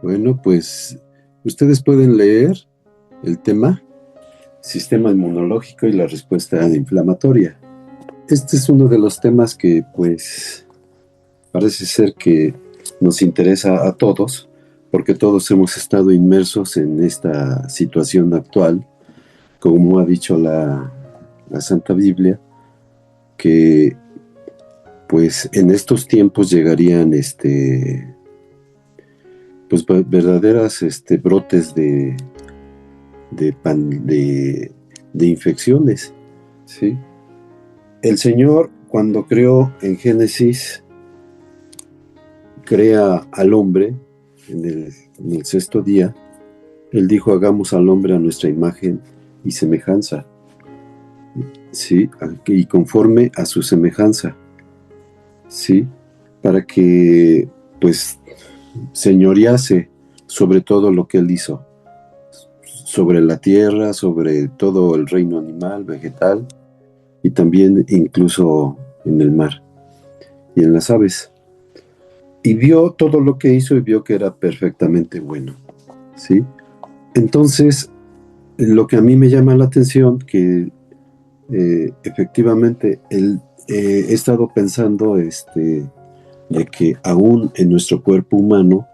Bueno, pues ustedes pueden leer el tema sistema inmunológico y la respuesta inflamatoria. Este es uno de los temas que pues parece ser que nos interesa a todos, porque todos hemos estado inmersos en esta situación actual, como ha dicho la Santa Biblia, que pues en estos tiempos llegarían pues verdaderas brotes de infecciones, ¿sí? El Señor, cuando creó en Génesis, crea al hombre en el sexto día. Él dijo, hagamos al hombre a nuestra imagen y semejanza, ¿sí? Y conforme a su semejanza, ¿sí? Para que, pues, señorease sobre todo lo que él hizo, sobre la tierra, sobre todo el reino animal, vegetal, y también incluso en el mar y en las aves. Y vio todo lo que hizo y vio que era perfectamente bueno, ¿sí? Entonces, lo que a mí me llama la atención, que efectivamente he estado pensando de que aún en nuestro cuerpo humano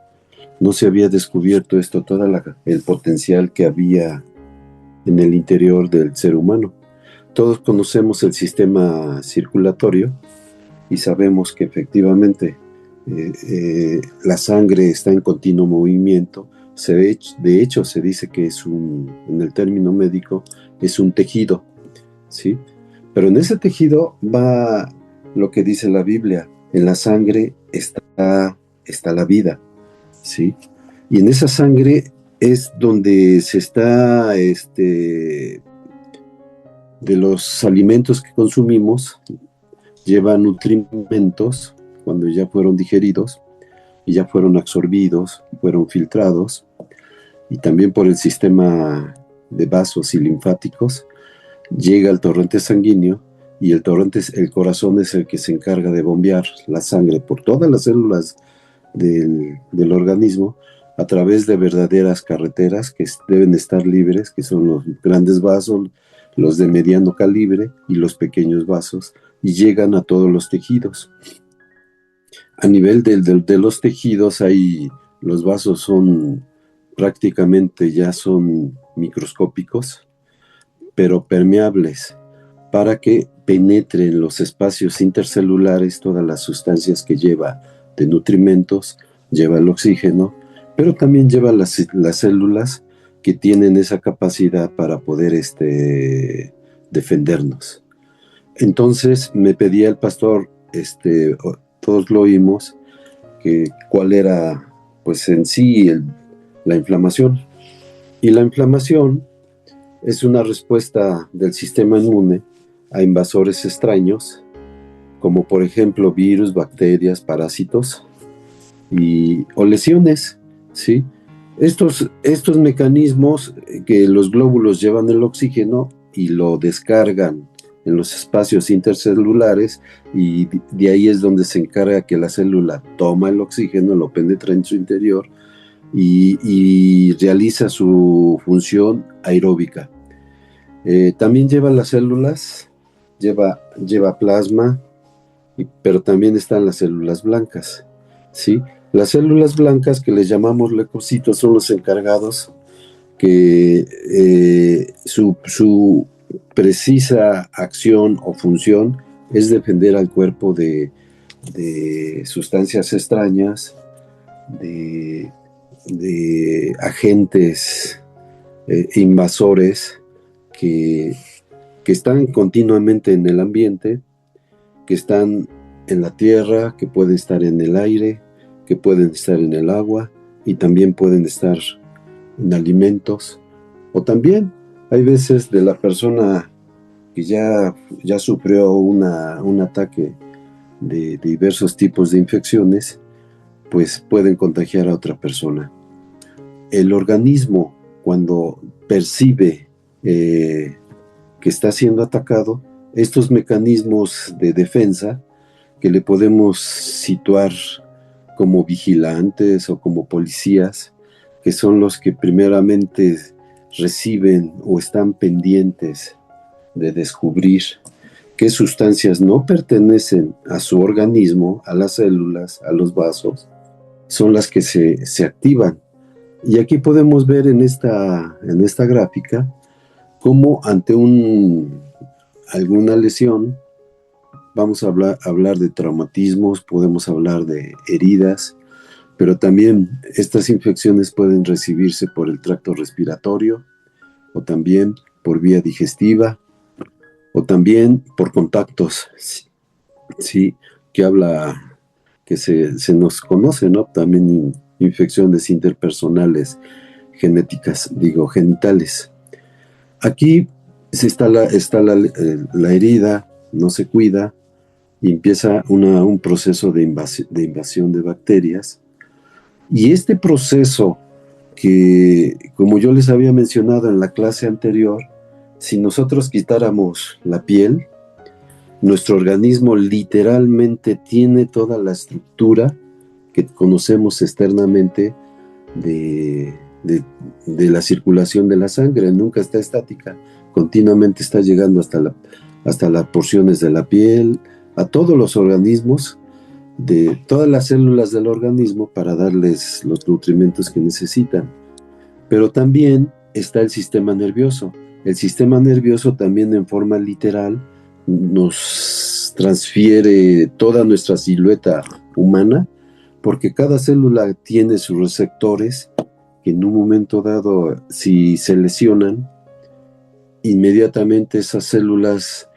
no se había descubierto esto, todo el potencial que había en el interior del ser humano. Todos conocemos el sistema circulatorio y sabemos que efectivamente la sangre está en continuo movimiento. De hecho, se dice que en el término médico, es un tejido, ¿sí? Pero en ese tejido va lo que dice la Biblia, en la sangre está la vida, ¿sí? Y en esa sangre es donde se está, de los alimentos que consumimos, lleva nutrimentos cuando ya fueron digeridos y ya fueron absorbidos, fueron filtrados, y también por el sistema de vasos y linfáticos, llega al torrente sanguíneo, y el corazón es el que se encarga de bombear la sangre por todas las células del organismo a través de verdaderas carreteras que deben estar libres, que son los grandes vasos, los de mediano calibre y los pequeños vasos, y llegan a todos los tejidos. A nivel de los tejidos, los vasos son prácticamente ya son microscópicos, pero permeables, para que penetren los espacios intercelulares todas las sustancias que lleva de nutrimentos, lleva el oxígeno, pero también lleva las células que tienen esa capacidad para poder defendernos. Entonces me pedía el pastor, todos lo oímos, que cuál era pues en sí la inflamación. Y la inflamación es una respuesta del sistema inmune a invasores extraños, como por ejemplo virus, bacterias, parásitos o lesiones, ¿sí? Estos mecanismos que los glóbulos llevan el oxígeno y lo descargan en los espacios intercelulares, y de ahí es donde se encarga que la célula toma el oxígeno, lo penetra en su interior y realiza su función aeróbica. También lleva las células, lleva plasma, pero también están las células blancas, ¿sí? Las células blancas, que les llamamos leucocitos, son los encargados que su precisa acción o función es defender al cuerpo de sustancias extrañas, de, de agentes invasores que, que están continuamente en el ambiente, que están en la tierra, que pueden estar en el aire, que pueden estar en el agua y también pueden estar en alimentos. O también hay veces de la persona que ya sufrió un ataque de diversos tipos de infecciones, pues pueden contagiar a otra persona. El organismo, cuando percibe que está siendo atacado, estos mecanismos de defensa, que le podemos situar como vigilantes o como policías, que son los que primeramente reciben o están pendientes de descubrir qué sustancias no pertenecen a su organismo, a las células, a los vasos, son las que se activan. Y aquí podemos ver en esta gráfica cómo ante alguna lesión, vamos a hablar de traumatismos, podemos hablar de heridas, pero también estas infecciones pueden recibirse por el tracto respiratorio o también por vía digestiva o también por contactos, ¿sí? Que se nos conoce, ¿no? También infecciones interpersonales genitales. Aquí está la herida, no se cuida y empieza un proceso de invasión de bacterias. Y este proceso que, como yo les había mencionado en la clase anterior, si nosotros quitáramos la piel, nuestro organismo literalmente tiene toda la estructura que conocemos externamente de la circulación de la sangre. Nunca está estática, continuamente está llegando hasta las porciones de la piel, a todos los organismos, de todas las células del organismo para darles los nutrimentos que necesitan. Pero también está el sistema nervioso. El sistema nervioso también en forma literal nos transfiere toda nuestra silueta humana, porque cada célula tiene sus receptores que en un momento dado, si se lesionan, inmediatamente esas células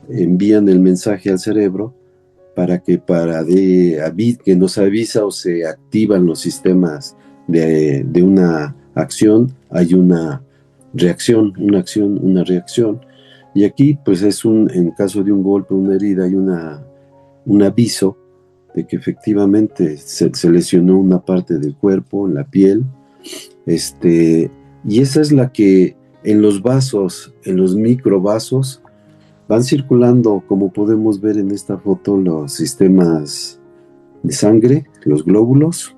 envían el mensaje al cerebro que nos avisa o se activan los sistemas de una acción, hay una reacción, una reacción. Y aquí, pues en caso de un golpe, una herida, hay un aviso de que efectivamente se lesionó una parte del cuerpo, en la piel. Y esa es la que en los vasos, en los microvasos, van circulando, como podemos ver en esta foto, los sistemas de sangre, los glóbulos,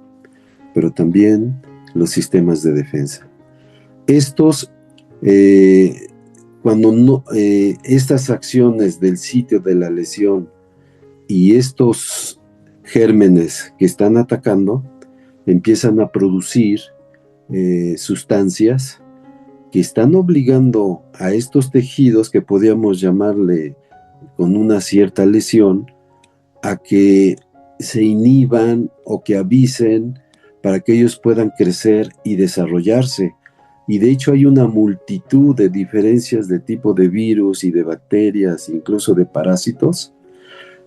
pero también los sistemas de defensa. Estos, estas acciones del sitio de la lesión y estos gérmenes que están atacando empiezan a producir sustancias que están obligando a estos tejidos, que podríamos llamarle con una cierta lesión, a que se inhiban o que avisen para que ellos puedan crecer y desarrollarse. Y de hecho hay una multitud de diferencias de tipo de virus y de bacterias, incluso de parásitos,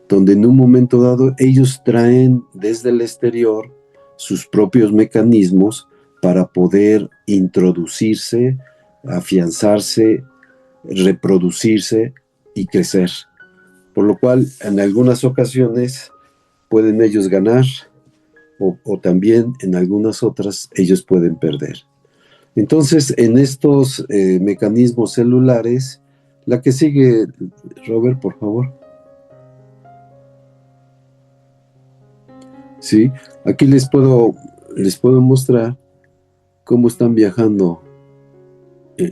donde en un momento dado ellos traen desde el exterior sus propios mecanismos para poder introducirse, afianzarse, reproducirse y crecer. Por lo cual, en algunas ocasiones pueden ellos ganar o también en algunas otras ellos pueden perder. Entonces, en estos mecanismos celulares, la que sigue, Robert, por favor. Sí, aquí les puedo mostrar cómo están viajando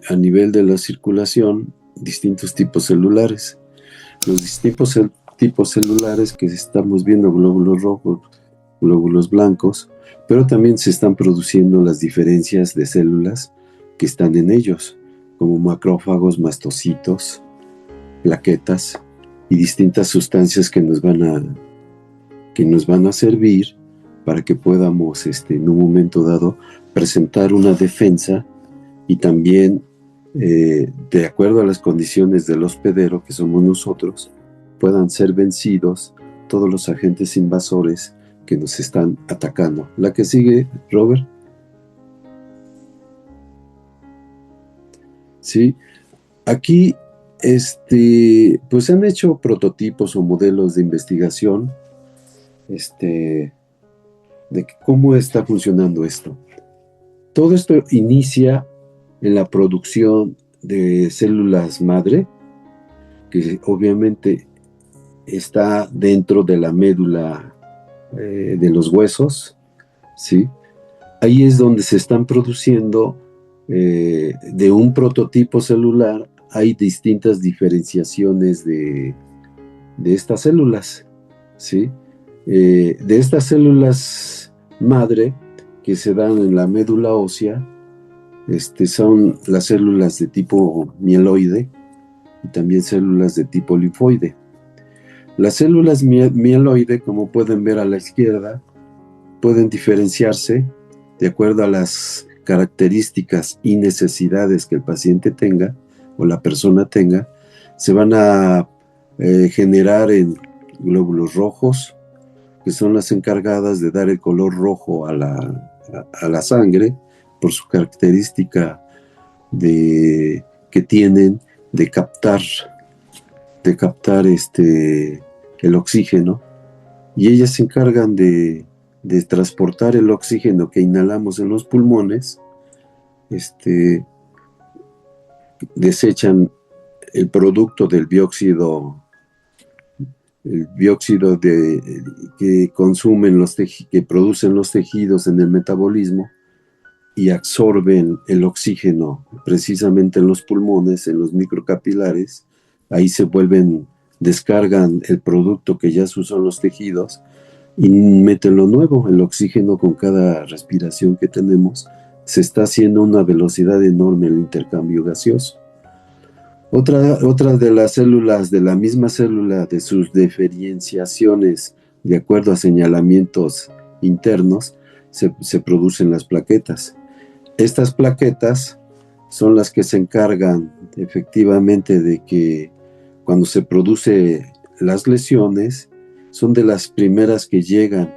a nivel de la circulación distintos tipos celulares. Los distintos tipos celulares que estamos viendo, glóbulos rojos, glóbulos blancos, pero también se están produciendo las diferencias de células que están en ellos, como macrófagos, mastocitos, plaquetas y distintas sustancias que nos van a servir para que podamos en un momento dado presentar una defensa y también de acuerdo a las condiciones del hospedero, que somos nosotros, puedan ser vencidos todos los agentes invasores que nos están atacando. La que sigue, Robert. Sí, aquí pues se han hecho prototipos o modelos de investigación de cómo está funcionando esto. Todo esto inicia en la producción de células madre, que obviamente está dentro de la médula de los huesos, ¿sí? Ahí es donde se están produciendo de un prototipo celular, hay distintas diferenciaciones de estas células, ¿sí? De estas células madre que se dan en la médula ósea, son las células de tipo mieloide y también células de tipo linfoide. Las células mieloide, como pueden ver a la izquierda, pueden diferenciarse de acuerdo a las características y necesidades que el paciente tenga o la persona tenga. Se van a generar en glóbulos rojos, que son las encargadas de dar el color rojo a la sangre por su característica que tienen de captar el oxígeno, y ellas se encargan de transportar el oxígeno que inhalamos en los pulmones. Desechan el producto del dióxido, que que producen los tejidos en el metabolismo, y absorben el oxígeno precisamente en los pulmones, en los microcapilares. Ahí descargan el producto que ya se usó en los tejidos y meten lo nuevo. El oxígeno, con cada respiración que tenemos, se está haciendo a una velocidad enorme el intercambio gaseoso. Otra de las células de la misma célula, de sus diferenciaciones de acuerdo a señalamientos internos, se producen las plaquetas. Estas plaquetas son las que se encargan efectivamente de que cuando se producen las lesiones, son de las primeras que llegan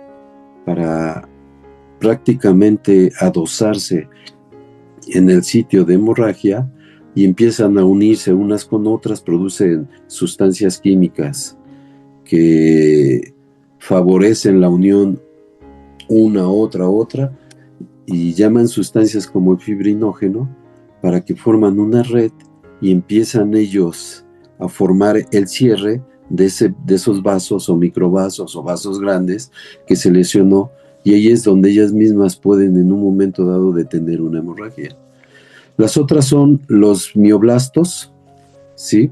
para prácticamente adosarse en el sitio de hemorragia y empiezan a unirse unas con otras, producen sustancias químicas que favorecen la unión una, otra, y llaman sustancias como el fibrinógeno, para que forman una red y empiezan ellos a formar el cierre de esos vasos o microvasos o vasos grandes que se lesionó, y ahí es donde ellas mismas pueden en un momento dado detener una hemorragia. Las otras son los mioblastos, ¿sí?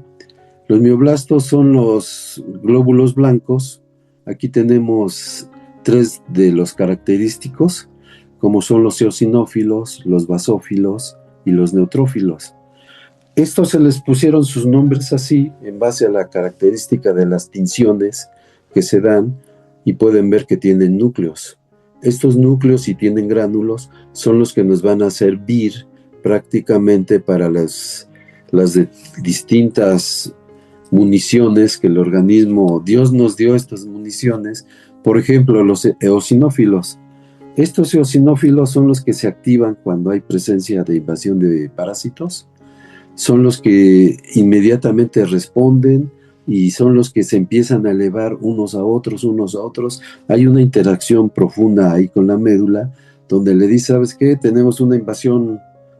Los mioblastos son los glóbulos blancos. Aquí tenemos 3 de los característicos, como son los eosinófilos, los basófilos y los neutrófilos. Estos se les pusieron sus nombres así en base a la característica de las tinciones que se dan, y pueden ver que tienen núcleos. Estos núcleos, si tienen gránulos, son los que nos van a servir prácticamente para las distintas municiones que el organismo, Dios nos dio estas municiones. Por ejemplo, los eosinófilos. Estos eosinófilos son los que se activan cuando hay presencia de invasión de parásitos, son los que inmediatamente responden y son los que se empiezan a elevar unos a otros. Hay una interacción profunda ahí con la médula, donde le dice, ¿sabes qué? Tenemos una invasión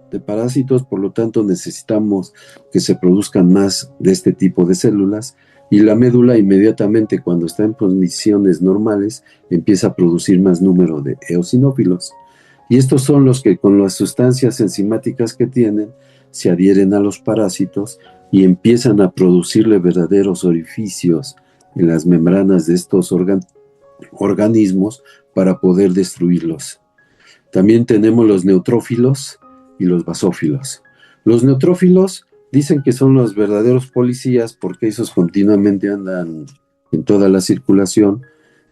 de parásitos, por lo tanto necesitamos que se produzcan más de este tipo de células, y la médula inmediatamente, cuando está en condiciones normales, empieza a producir más número de eosinófilos, y estos son los que, con las sustancias enzimáticas que tienen, se adhieren a los parásitos y empiezan a producirle verdaderos orificios en las membranas de estos organismos para poder destruirlos. También tenemos los neutrófilos y los basófilos. Los neutrófilos dicen que son los verdaderos policías, porque esos continuamente andan en toda la circulación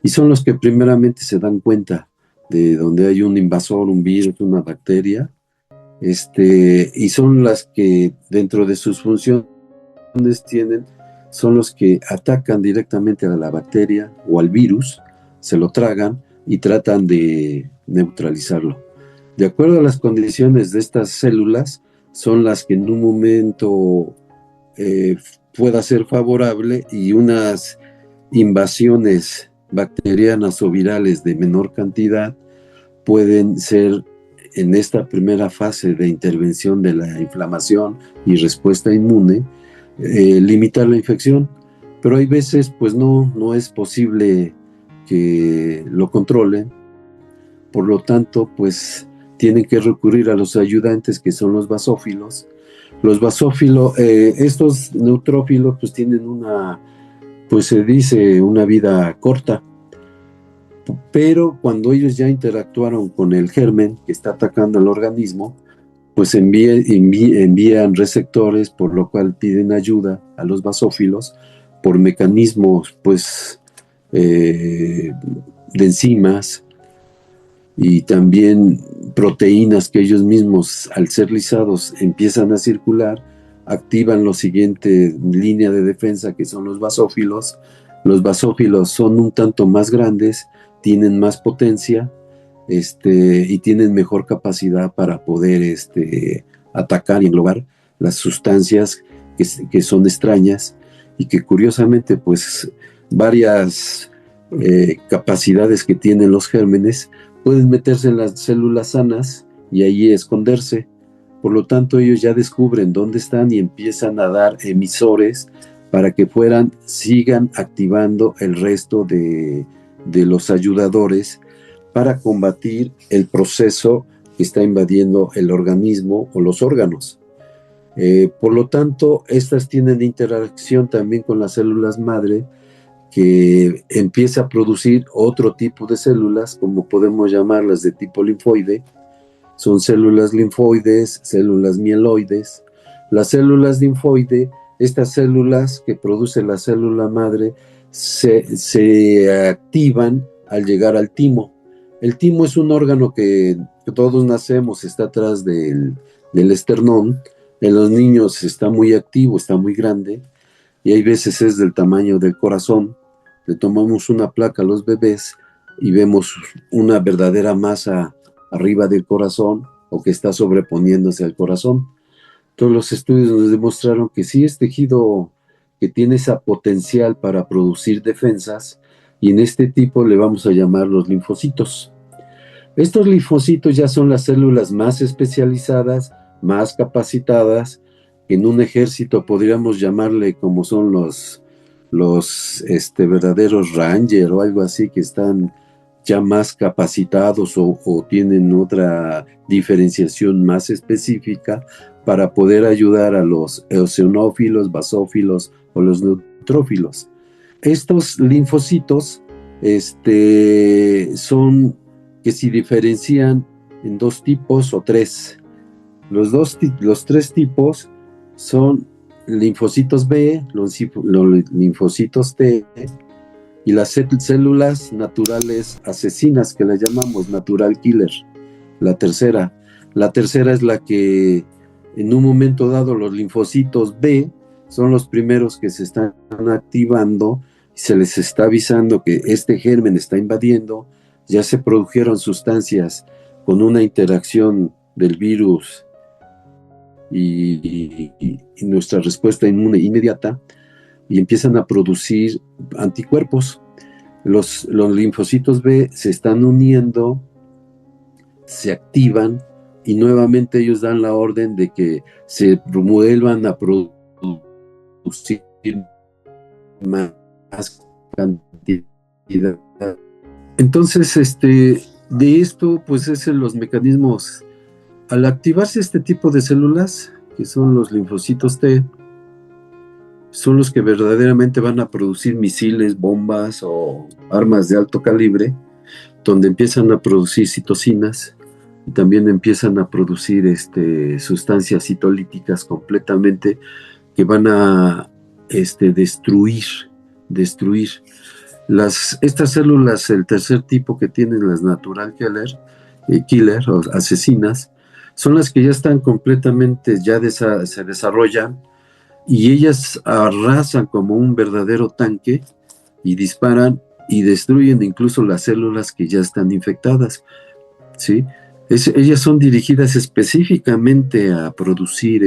y son los que primeramente se dan cuenta de donde hay un invasor, un virus, una bacteria, y son las que dentro de sus funciones son los que atacan directamente a la bacteria o al virus, se lo tragan y tratan de neutralizarlo. De acuerdo a las condiciones de estas células, son las que en un momento pueda ser favorable, y unas invasiones bacterianas o virales de menor cantidad pueden ser, en esta primera fase de intervención de la inflamación y respuesta inmune, limitar la infección. Pero hay veces pues no es posible que lo controlen. Por lo tanto, pues tienen que recurrir a los ayudantes, que son los basófilos. Los basófilos, estos neutrófilos, pues tienen pues se dice, una vida corta. Pero cuando ellos ya interactuaron con el germen que está atacando el organismo, pues envían receptores, por lo cual piden ayuda a los basófilos por mecanismos, pues, de enzimas y también proteínas que ellos mismos, al ser lisados, empiezan a circular, activan la siguiente línea de defensa, que son los basófilos. Los basófilos son un tanto más grandes, tienen más potencia, y tienen mejor capacidad para poder atacar y englobar las sustancias que son extrañas y que curiosamente, pues, varias capacidades que tienen los gérmenes pueden meterse en las células sanas y ahí esconderse. Por lo tanto, ellos ya descubren dónde están y empiezan a dar emisores para que sigan activando el resto de los ayudadores para combatir el proceso que está invadiendo el organismo o los órganos. Por lo tanto, estas tienen interacción también con las células madre, que empieza a producir otro tipo de células, como podemos llamarlas de tipo linfoide. Son células linfoides, células mieloides. Las células linfoide, estas células que produce la célula madre, se activan al llegar al timo. El timo es un órgano que todos nacemos, está atrás del esternón. En los niños está muy activo, está muy grande, y hay veces es del tamaño del corazón. Le tomamos una placa a los bebés y vemos una verdadera masa arriba del corazón, o que está sobreponiéndose al corazón. Todos los estudios nos demostraron que sí es tejido que tiene esa potencial para producir defensas, y en este tipo le vamos a llamar los linfocitos. Estos linfocitos ya son las células más especializadas, más capacitadas. En un ejército podríamos llamarle como son los verdaderos ranger o algo así, que están ya más capacitados o tienen otra diferenciación más específica para poder ayudar a los eosinófilos, basófilos o los neutrófilos. Estos linfocitos son que se diferencian en dos tipos o tres. Los tres tipos son linfocitos B, los linfocitos T y las células naturales asesinas, que las llamamos natural killer. La tercera es la que en un momento dado los linfocitos B son los primeros que se están activando y se les está avisando que este germen está invadiendo. Ya se produjeron sustancias con una interacción del virus y nuestra respuesta inmune inmediata, y empiezan a producir anticuerpos. Los linfocitos B se están uniendo, se activan, y nuevamente ellos dan la orden de que se vuelvan a producir más cantidad. Entonces, de esto, pues es los mecanismos. Al activarse este tipo de células, que son los linfocitos T, son los que verdaderamente van a producir misiles, bombas o armas de alto calibre, donde empiezan a producir citocinas y también empiezan a producir sustancias citolíticas completamente, que van a destruir. Estas células, el tercer tipo que tienen las natural killer o asesinas, son las que ya están completamente, se desarrollan, y ellas arrasan como un verdadero tanque y disparan y destruyen incluso las células que ya están infectadas, ¿sí? Ellas son dirigidas específicamente a producir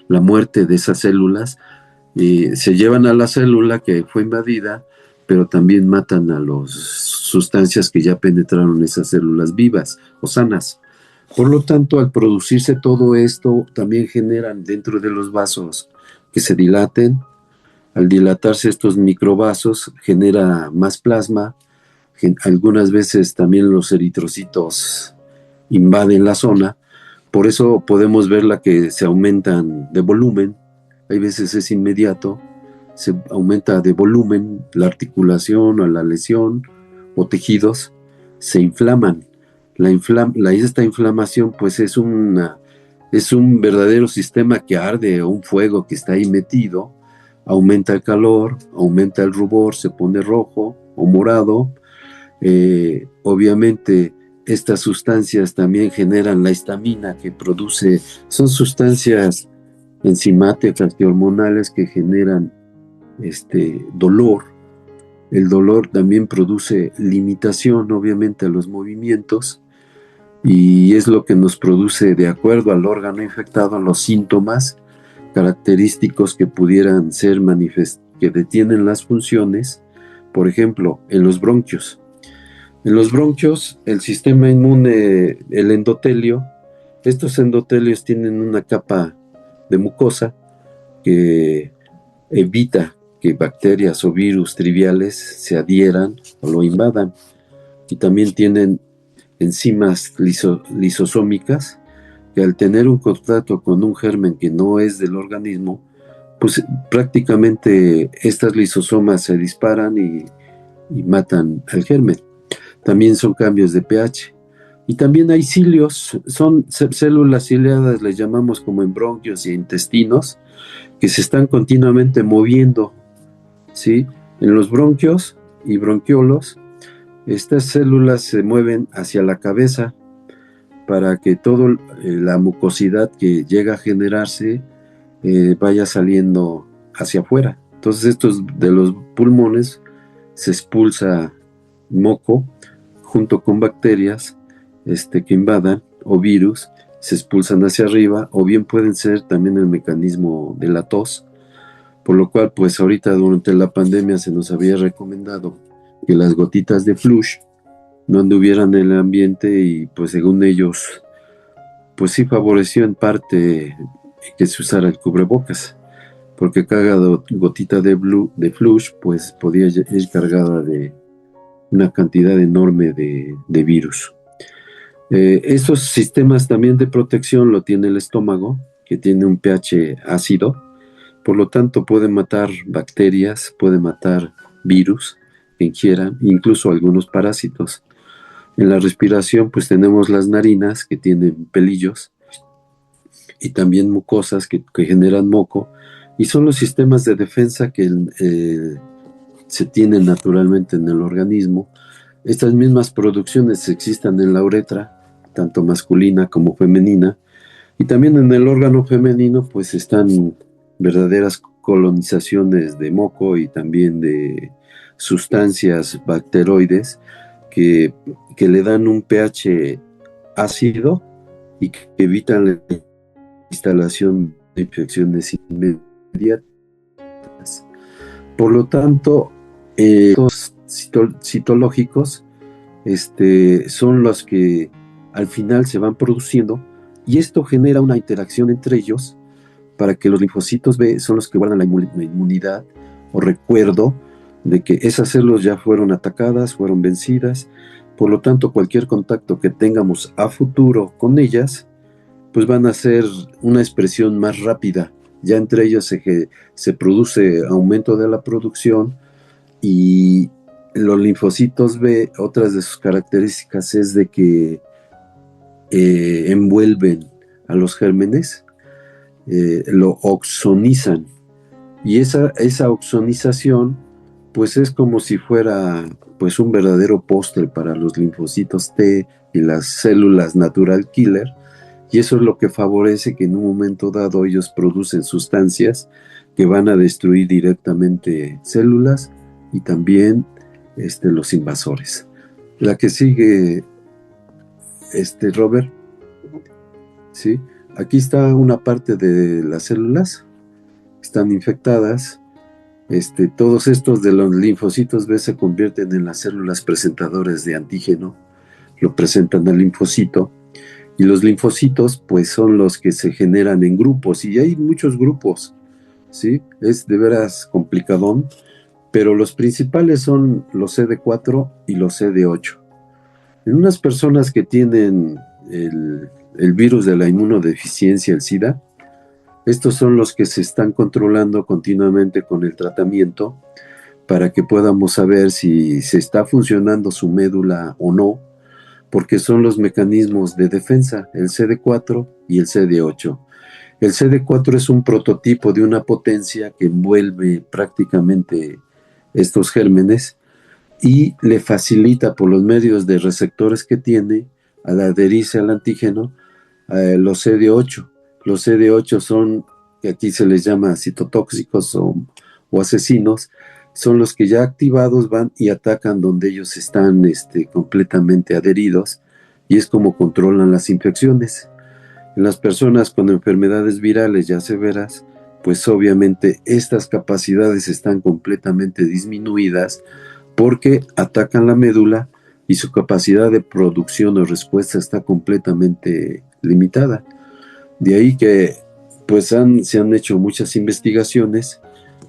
la muerte de esas células. Se llevan a la célula que fue invadida, pero también matan a las sustancias que ya penetraron esas células vivas o sanas. Por lo tanto, al producirse todo esto, también generan dentro de los vasos que se dilaten, Al dilatarse estos microvasos genera más plasma, algunas veces también los eritrocitos invaden la zona, por eso podemos verla que se aumentan de volumen, hay veces es inmediato, se aumenta de volumen la articulación o la lesión o tejidos, se inflaman. Esta inflamación pues es un verdadero sistema que arde, o un fuego que está ahí metido, aumenta el calor, aumenta el rubor, se pone rojo o morado. Obviamente estas sustancias también generan la histamina que produce, son sustancias enzimáticas y hormonales que generan dolor. El dolor también produce limitación, obviamente, a los movimientos, y es lo que nos produce, de acuerdo al órgano infectado, los síntomas característicos que pudieran ser que detienen las funciones. Por ejemplo, en los bronquios. En los bronquios, el sistema inmune, el endotelio, estos endotelios tienen una capa de mucosa que evita que bacterias o virus triviales se adhieran o lo invadan. Y también tienen enzimas lisosómicas que, al tener un contacto con un germen que no es del organismo, pues prácticamente estas lisosomas se disparan y matan al germen. También son cambios de pH. Y también hay cilios, son células ciliadas, les llamamos, como en bronquios y intestinos, que se están continuamente moviendo, ¿sí? En los bronquios y bronquiolos, estas células se mueven hacia la cabeza para que toda la mucosidad que llega a generarse vaya saliendo hacia afuera. Entonces, estos de los pulmones se expulsa moco junto con bacterias que invadan, o virus, se expulsan hacia arriba, o bien pueden ser también el mecanismo de la tos, por lo cual pues ahorita durante la pandemia se nos había recomendado que las gotitas de flush no anduvieran en el ambiente, y pues según ellos pues sí favoreció en parte que se usara el cubrebocas, porque cada gotita de flush pues podía ir cargada de una cantidad enorme de virus. Estos sistemas también de protección lo tiene el estómago, que tiene un pH ácido, por lo tanto puede matar bacterias, puede matar virus, quien quiera, incluso algunos parásitos. En la respiración pues tenemos las narinas, que tienen pelillos, y también mucosas que generan moco, y son los sistemas de defensa que se tienen naturalmente en el organismo. Estas mismas producciones existen en la uretra, tanto masculina como femenina, y también en el órgano femenino pues están verdaderas colonizaciones de moco y también de sustancias bacteroides que le dan un pH ácido y que evitan la instalación de infecciones inmediatas. Por lo tanto, los citológicos son los que al final se van produciendo, y esto genera una interacción entre ellos para que los linfocitos B son los que guardan la inmunidad o recuerdo de que esas células ya fueron atacadas, fueron vencidas. Por lo tanto, cualquier contacto que tengamos a futuro con ellas, pues van a ser una expresión más rápida. Ya entre ellos se produce aumento de la producción, y los linfocitos B, otras de sus características es de que envuelven a los gérmenes, lo oxonizan, y esa oxonización pues es como si fuera pues un verdadero póster para los linfocitos T y las células natural killer, y eso es lo que favorece que en un momento dado ellos producen sustancias que van a destruir directamente células y también los invasores. La que sigue, Robert, ¿sí? Aquí está una parte de las células, están infectadas. Todos estos de los linfocitos B se convierten en las células presentadoras de antígeno, lo presentan al linfocito, y los linfocitos pues son los que se generan en grupos, y hay muchos grupos, ¿sí? Es de veras complicadón, pero los principales son los CD4 y los CD8. En unas personas que tienen el virus de la inmunodeficiencia, el SIDA, estos son los que se están controlando continuamente con el tratamiento para que podamos saber si se está funcionando su médula o no, porque son los mecanismos de defensa, el CD4 y el CD8. El CD4 es un prototipo de una potencia que envuelve prácticamente estos gérmenes y le facilita por los medios de receptores que tiene al adherirse al antígeno los CD8. Los CD8 son, que aquí se les llama citotóxicos o asesinos, son los que ya activados van y atacan donde ellos están completamente adheridos, y es como controlan las infecciones. En las personas con enfermedades virales ya severas, pues obviamente estas capacidades están completamente disminuidas porque atacan la médula y su capacidad de producción o respuesta está completamente limitada. De ahí que pues se han hecho muchas investigaciones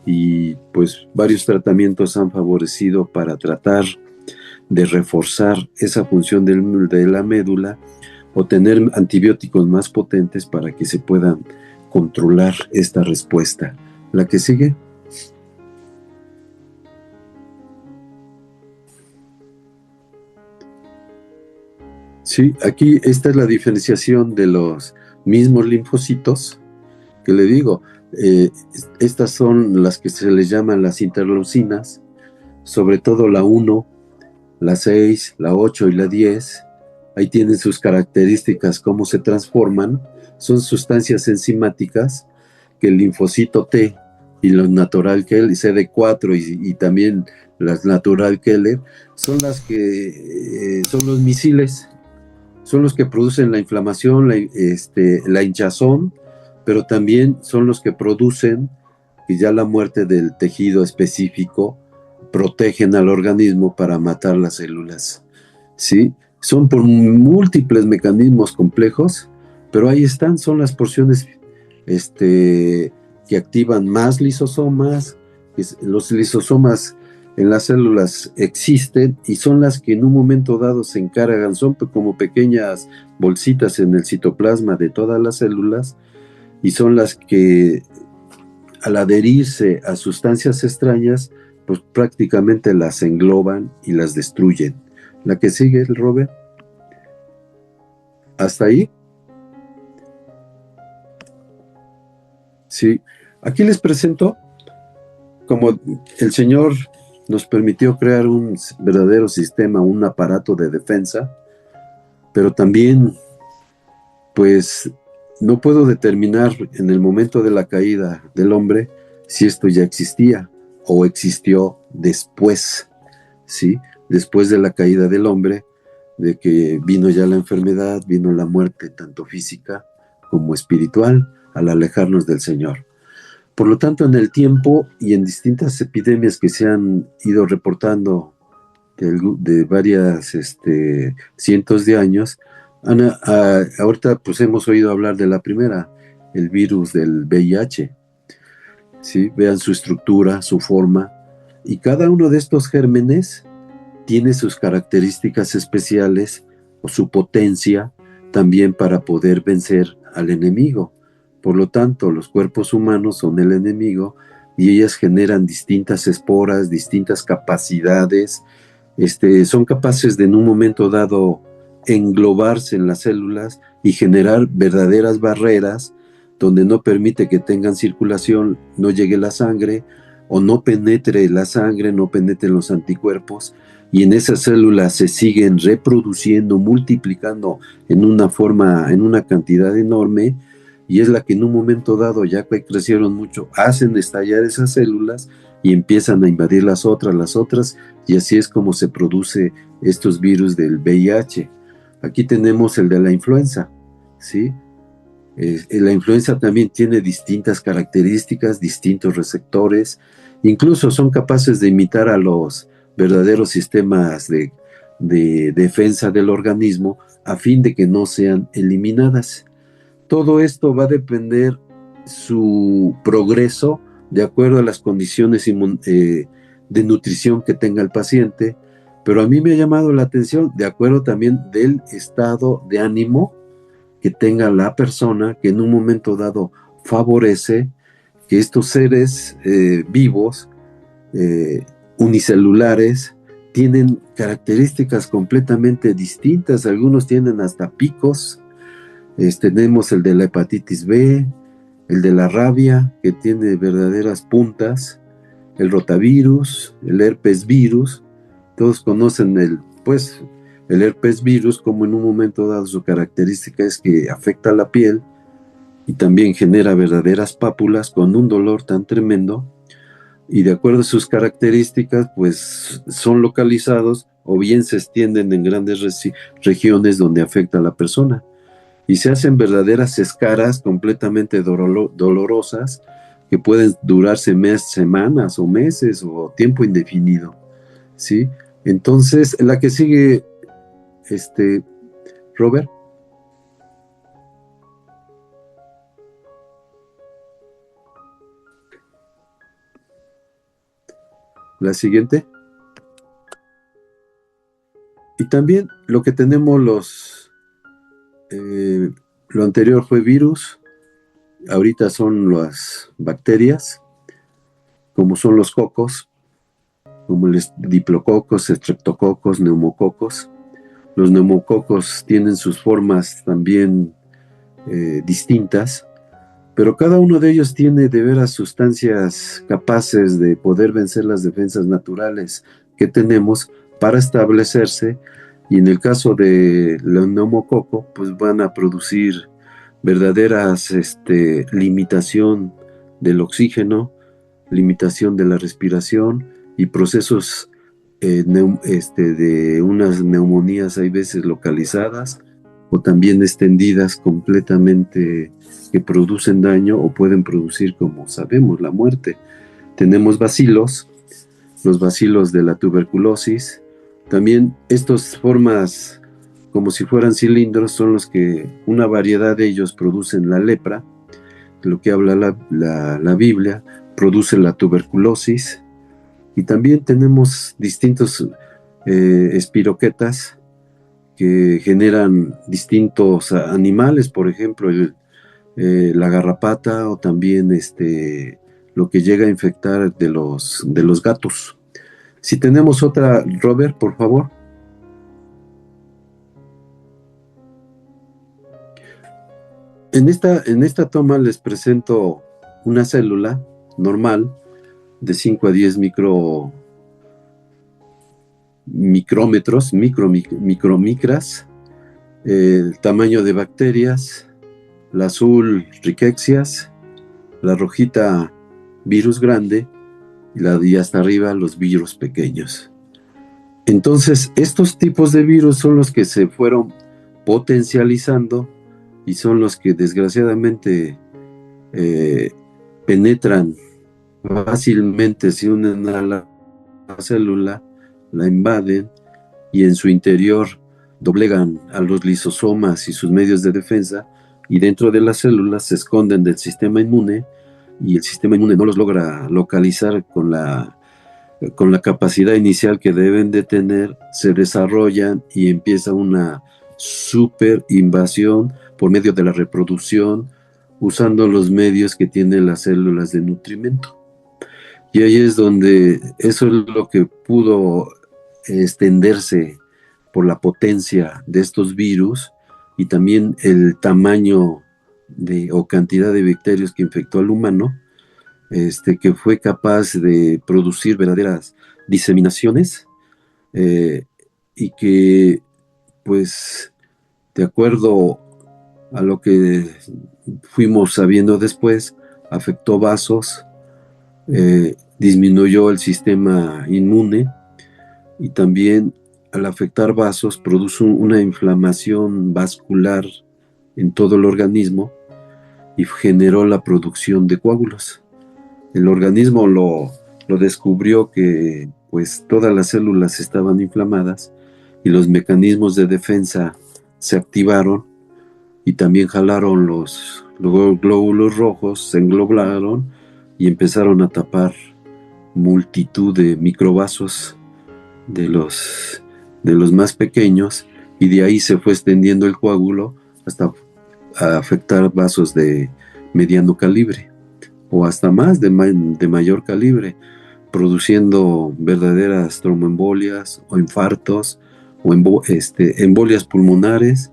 y pues varios tratamientos han favorecido para tratar de reforzar esa función de la médula o tener antibióticos más potentes para que se puedan controlar esta respuesta. ¿La que sigue? Sí, aquí esta es la diferenciación de los mismos linfocitos, que le digo, estas son las que se les llaman las interleucinas, sobre todo la 1, la 6, la 8 y la 10. Ahí tienen sus características, cómo se transforman. Son sustancias enzimáticas que el linfocito T y los natural killer, CD4 y también las natural killer, son las que son los misiles, son los que producen la inflamación, la hinchazón, pero también son los que producen que ya la muerte del tejido específico, protegen al organismo para matar las células, ¿sí? Son por múltiples mecanismos complejos, pero ahí están, son las porciones que activan más lisosomas. Los lisosomas en las células existen y son las que en un momento dado se encargan, son como pequeñas bolsitas en el citoplasma de todas las células, y son las que al adherirse a sustancias extrañas, pues prácticamente las engloban y las destruyen. La que sigue, Robert. ¿Hasta ahí? Sí. Aquí les presento como el Señor nos permitió crear un verdadero sistema, un aparato de defensa, pero también, pues, no puedo determinar en el momento de la caída del hombre si esto ya existía o existió después, ¿sí? Después de la caída del hombre, de que vino ya la enfermedad, vino la muerte, tanto física como espiritual, al alejarnos del Señor. Por lo tanto, en el tiempo y en distintas epidemias que se han ido reportando de varias cientos de años, ahorita pues hemos oído hablar de la primera, el virus del VIH. ¿Sí? Vean su estructura, su forma, y cada uno de estos gérmenes tiene sus características especiales o su potencia también para poder vencer al enemigo. Por lo tanto, los cuerpos humanos son el enemigo y ellas generan distintas esporas, distintas capacidades. Son capaces de en un momento dado englobarse en las células y generar verdaderas barreras donde no permite que tengan circulación, no llegue la sangre o no penetre la sangre, no penetren los anticuerpos, y en esas células se siguen reproduciendo, multiplicando en una forma, en una cantidad enorme, y es la que en un momento dado, ya que crecieron mucho, hacen estallar esas células y empiezan a invadir las otras, y así es como se produce estos virus del VIH. Aquí tenemos el de la influenza, ¿sí? La influenza también tiene distintas características, distintos receptores, incluso son capaces de imitar a los verdaderos sistemas de defensa del organismo a fin de que no sean eliminadas. Todo esto va a depender su progreso de acuerdo a las condiciones de nutrición que tenga el paciente, pero a mí me ha llamado la atención de acuerdo también del estado de ánimo que tenga la persona, que en un momento dado favorece que estos seres vivos, unicelulares, tienen características completamente distintas. Algunos tienen hasta picos. Tenemos el de la hepatitis B, el de la rabia, que tiene verdaderas puntas, el rotavirus, el herpes virus. Todos conocen el herpes virus, como en un momento dado su característica es que afecta la piel y también genera verdaderas pápulas con un dolor tan tremendo, y de acuerdo a sus características pues son localizados o bien se extienden en grandes regiones donde afecta a la persona y se hacen verdaderas escaras completamente dolorosas que pueden durarse semanas o meses o tiempo indefinido, ¿sí? Entonces, la que sigue, Robert. La siguiente. Y también lo que tenemos lo anterior fue virus, ahorita son las bacterias, como son los cocos, como los diplococos, estreptococos, neumococos. Los neumococos tienen sus formas también distintas, pero cada uno de ellos tiene de veras sustancias capaces de poder vencer las defensas naturales que tenemos para establecerse, y en el caso de la neumococo, pues van a producir verdaderas limitación del oxígeno, limitación de la respiración y procesos de unas neumonías hay veces localizadas o también extendidas completamente, que producen daño o pueden producir, como sabemos, la muerte. Tenemos bacilos, los bacilos de la tuberculosis. También estas formas como si fueran cilindros son los que una variedad de ellos producen la lepra, lo que habla la Biblia, produce la tuberculosis. Y también tenemos distintos espiroquetas que generan distintos animales, por ejemplo, la garrapata o también lo que llega a infectar de los gatos. Si tenemos otra, Robert, por favor. En esta toma les presento una célula normal de 5 a 10 micrómetros, micromicras, el tamaño de bacterias, la azul riquecias, la rojita virus grande y hasta arriba los virus pequeños. Entonces, estos tipos de virus son los que se fueron potencializando y son los que desgraciadamente penetran fácilmente, se unen a la célula, la invaden y en su interior doblegan a los lisosomas y sus medios de defensa, y dentro de las células se esconden del sistema inmune, y el sistema inmune no los logra localizar con la capacidad inicial que deben de tener, se desarrollan y empieza una super invasión por medio de la reproducción, usando los medios que tienen las células de nutrimento. Y ahí es donde eso es lo que pudo extenderse por la potencia de estos virus y también el tamaño o cantidad de bacterias que infectó al humano, que fue capaz de producir verdaderas diseminaciones y que, pues, de acuerdo a lo que fuimos sabiendo después, afectó vasos, disminuyó el sistema inmune y también al afectar vasos produce una inflamación vascular en todo el organismo y generó la producción de coágulos. El organismo lo descubrió que pues todas las células estaban inflamadas y los mecanismos de defensa se activaron y también jalaron los glóbulos rojos, se englobaron y empezaron a tapar multitud de microvasos de los más pequeños, y de ahí se fue extendiendo el coágulo hasta afectar vasos de mediano calibre o hasta más de mayor calibre, produciendo verdaderas tromboembolias o infartos o embolias pulmonares,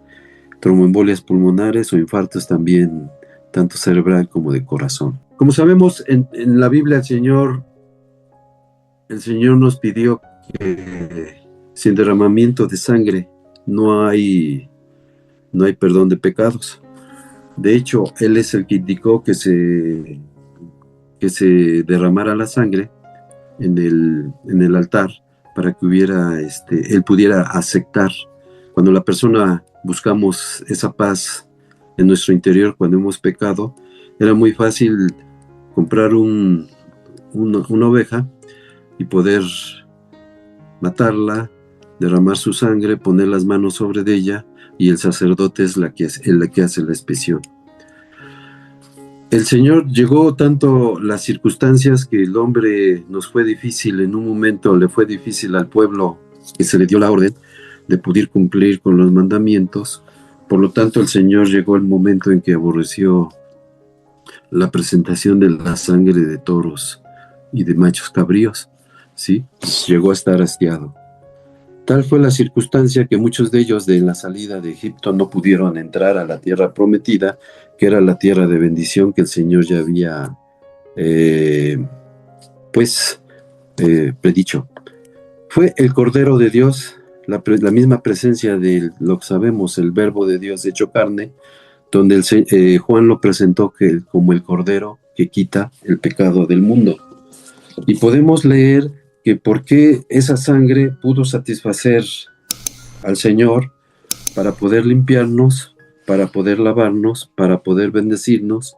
tromboembolias pulmonares o infartos también, tanto cerebral como de corazón. Como sabemos, en la Biblia el Señor nos pidió que sin derramamiento de sangre no hay perdón de pecados. De hecho, Él es el que indicó que se derramara la sangre en el altar para que Él pudiera aceptar. Cuando la persona buscamos esa paz en nuestro interior cuando hemos pecado, era muy fácil comprar una oveja y poder matarla, derramar su sangre, poner las manos sobre ella, y el sacerdote es la que hace la expiación. El Señor llegó tanto las circunstancias que el hombre nos fue difícil, en un momento le fue difícil al pueblo que se le dio la orden de poder cumplir con los mandamientos. Por lo tanto, el Señor llegó el momento en que aborreció la presentación de la sangre de toros y de machos cabríos, ¿sí? Llegó a estar hastiado. Tal fue la circunstancia que muchos de ellos de la salida de Egipto no pudieron entrar a la tierra prometida, que era la tierra de bendición que el Señor ya había predicho. Fue el Cordero de Dios, la misma presencia de lo que sabemos, el Verbo de Dios hecho carne, donde Juan lo presentó como el Cordero que quita el pecado del mundo. Y podemos leer que por qué esa sangre pudo satisfacer al Señor para poder limpiarnos, para poder lavarnos, para poder bendecirnos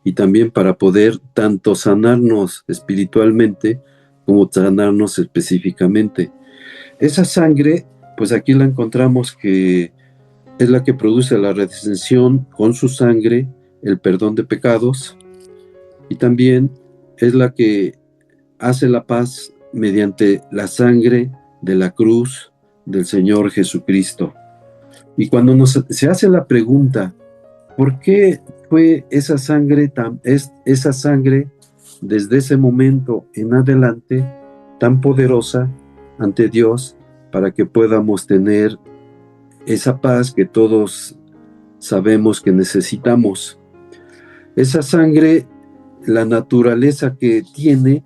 y también para poder tanto sanarnos espiritualmente como sanarnos específicamente. Esa sangre, pues aquí la encontramos que es la que produce la redención con su sangre, el perdón de pecados, y también es la que hace la paz mediante la sangre de la cruz del Señor Jesucristo. Y cuando se hace la pregunta, ¿por qué fue esa sangre desde ese momento en adelante tan poderosa ante Dios para que podamos tener esa paz que todos sabemos que necesitamos? Esa sangre, la naturaleza que tiene,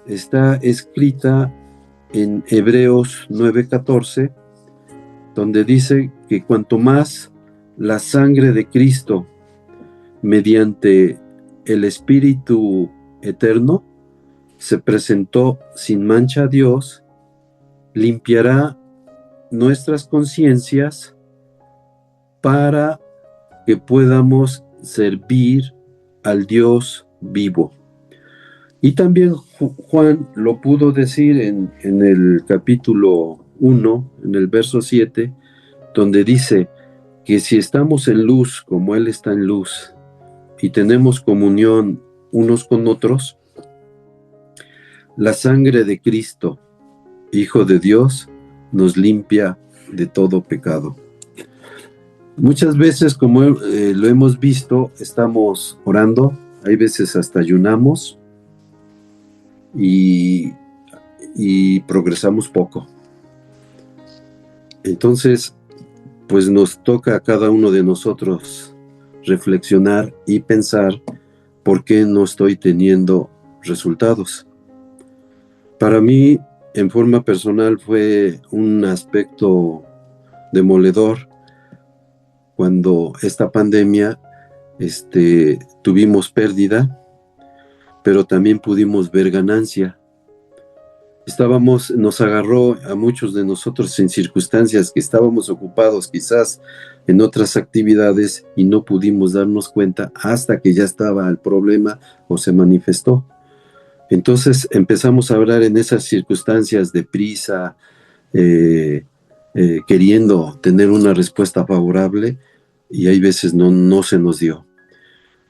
está escrita en Hebreos 9:14, donde dice que cuanto más la sangre de Cristo, mediante el Espíritu Eterno, se presentó sin mancha a Dios, limpiará nuestras conciencias para que podamos servir al Dios vivo. Y también Juan lo pudo decir en el capítulo 1, en el verso 7, donde dice que si estamos en luz como Él está en luz y tenemos comunión unos con otros, la sangre de Cristo, Hijo de Dios, nos limpia de todo pecado. Muchas veces, como lo hemos visto, estamos orando, hay veces hasta ayunamos, y progresamos poco. Entonces, pues nos toca a cada uno de nosotros reflexionar y pensar por qué no estoy teniendo resultados. Para mí, en forma personal, fue un aspecto demoledor cuando esta pandemia tuvimos pérdida, pero también pudimos ver ganancia. Nos agarró a muchos de nosotros en circunstancias que estábamos ocupados quizás en otras actividades y no pudimos darnos cuenta hasta que ya estaba el problema o se manifestó. Entonces empezamos a hablar en esas circunstancias de prisa, queriendo tener una respuesta favorable, y hay veces no se nos dio.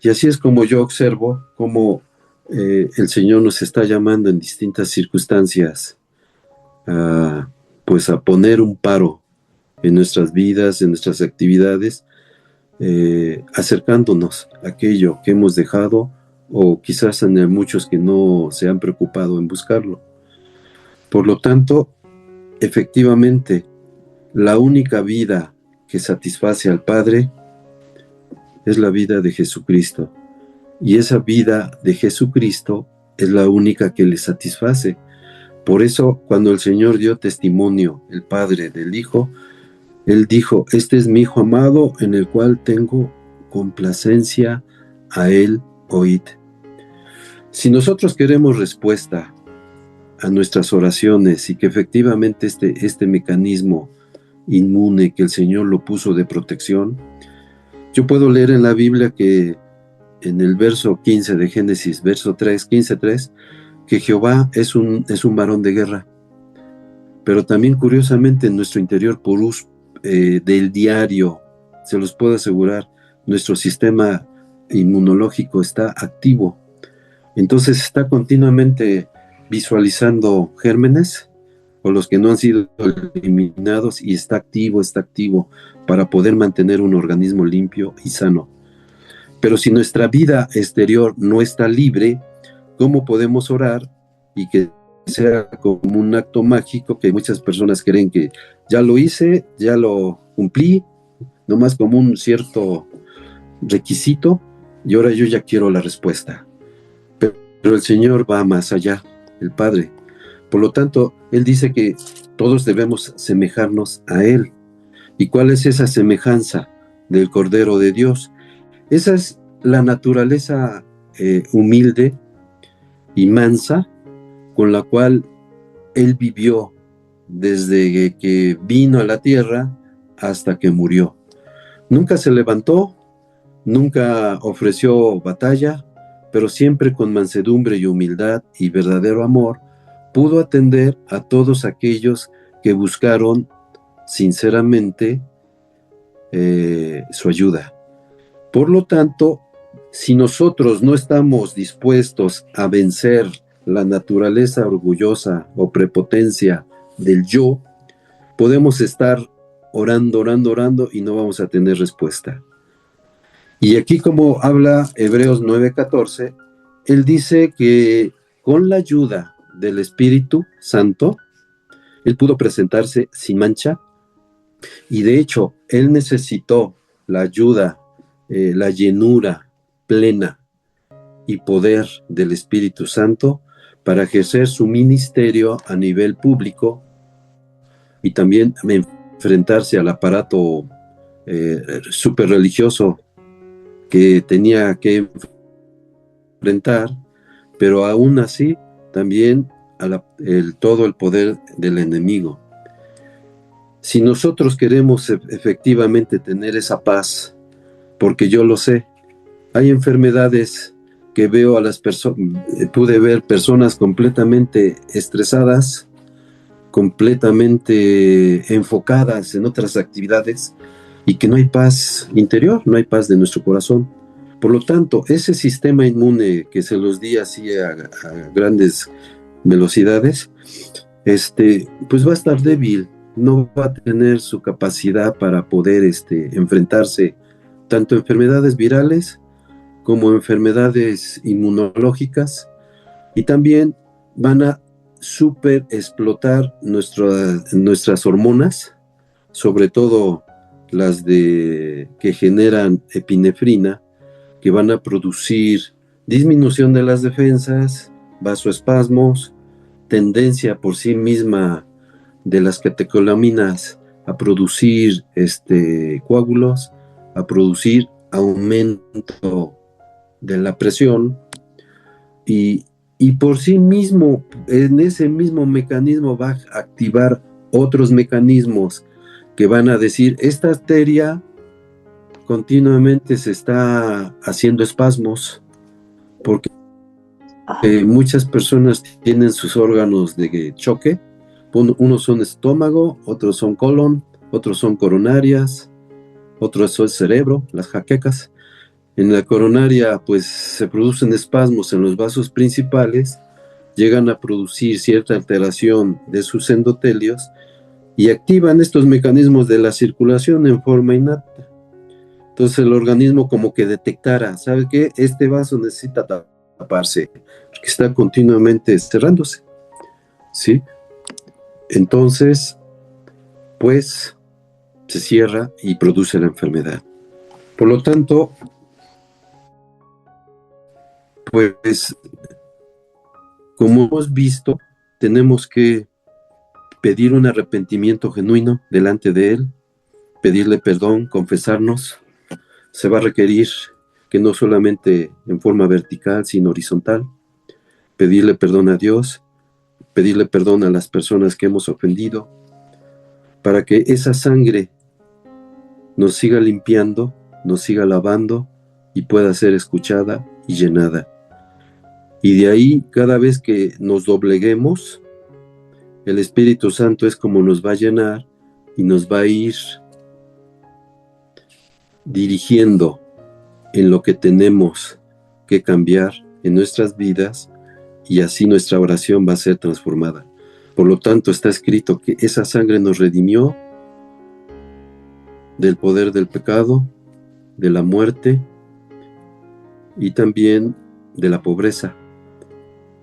Y así es como yo observo cómo el Señor nos está llamando en distintas circunstancias pues a poner un paro en nuestras vidas, en nuestras actividades, acercándonos a aquello que hemos dejado, o quizás en muchos que no se han preocupado en buscarlo. Por lo tanto, efectivamente, la única vida que satisface al Padre es la vida de Jesucristo. Y esa vida de Jesucristo es la única que le satisface. Por eso, cuando el Señor dio testimonio, el Padre del Hijo, Él dijo: este es mi Hijo amado, en el cual tengo complacencia, a Él oíd. Si nosotros queremos respuesta a nuestras oraciones, y que efectivamente este mecanismo inmune que el Señor lo puso de protección, yo puedo leer en la Biblia que en el verso 15 de Génesis, verso 3, 15:3, que Jehová es un varón de guerra. Pero también, curiosamente, en nuestro interior purus del diario, se los puedo asegurar, nuestro sistema inmunológico está activo. Entonces está continuamente visualizando gérmenes, o los que no han sido eliminados, y está activo para poder mantener un organismo limpio y sano. Pero si nuestra vida exterior no está libre, ¿cómo podemos orar y que sea como un acto mágico que muchas personas creen que ya lo hice, ya lo cumplí, nomás como un cierto requisito, y ahora yo ya quiero la respuesta? Pero el Señor va más allá, el Padre. Por lo tanto, Él dice que todos debemos semejarnos a Él. ¿Y cuál es esa semejanza del Cordero de Dios? Esa es la naturaleza humilde y mansa con la cual Él vivió desde que vino a la tierra hasta que murió. Nunca se levantó, nunca ofreció batalla, pero siempre con mansedumbre y humildad y verdadero amor pudo atender a todos aquellos que buscaron sinceramente su ayuda. Por lo tanto, si nosotros no estamos dispuestos a vencer la naturaleza orgullosa o prepotencia del yo, podemos estar orando y no vamos a tener respuesta. Y aquí, como habla Hebreos 9:14, él dice que con la ayuda del Espíritu Santo, él pudo presentarse sin mancha, y de hecho, él necesitó la ayuda, la llenura plena y poder del Espíritu Santo para ejercer su ministerio a nivel público, y también enfrentarse al aparato súper religioso que tenía que enfrentar, pero aún así también todo el poder del enemigo. Si nosotros queremos efectivamente tener esa paz, porque yo lo sé, hay enfermedades que veo a las personas, pude ver personas completamente estresadas, completamente enfocadas en otras actividades, y que no hay paz interior, no hay paz de nuestro corazón. Por lo tanto, ese sistema inmune que se los di así a grandes velocidades, pues va a estar débil, no va a tener su capacidad para poder enfrentarse tanto a enfermedades virales como enfermedades inmunológicas, y también van a super explotar nuestras hormonas, sobre todo las que generan epinefrina, que van a producir disminución de las defensas, vasoespasmos, tendencia por sí misma de las catecolaminas a producir coágulos, a producir aumento de la presión, y por sí mismo, en ese mismo mecanismo va a activar otros mecanismos que van a decir: esta arteria continuamente se está haciendo espasmos, porque muchas personas tienen sus órganos de choque. Unos son estómago, otros son colon, otros son coronarias, otros son cerebro, las jaquecas. En la coronaria, pues se producen espasmos en los vasos principales, llegan a producir cierta alteración de sus endotelios y activan estos mecanismos de la circulación en forma innata. Entonces el organismo como que detectara, ¿sabe qué? Este vaso necesita taparse, porque está continuamente cerrándose, ¿sí? Entonces, pues, se cierra y produce la enfermedad. Por lo tanto, pues, como hemos visto, tenemos que pedir un arrepentimiento genuino delante de Él, pedirle perdón, confesarnos. Se va a requerir que no solamente en forma vertical, sino horizontal, pedirle perdón a Dios, pedirle perdón a las personas que hemos ofendido, para que esa sangre nos siga limpiando, nos siga lavando y pueda ser escuchada y llenada. Y de ahí, cada vez que nos dobleguemos, el Espíritu Santo es como nos va a llenar y nos va a ir dirigiendo en lo que tenemos que cambiar en nuestras vidas, y así nuestra oración va a ser transformada. Por lo tanto, está escrito que esa sangre nos redimió del poder del pecado, de la muerte y también de la pobreza.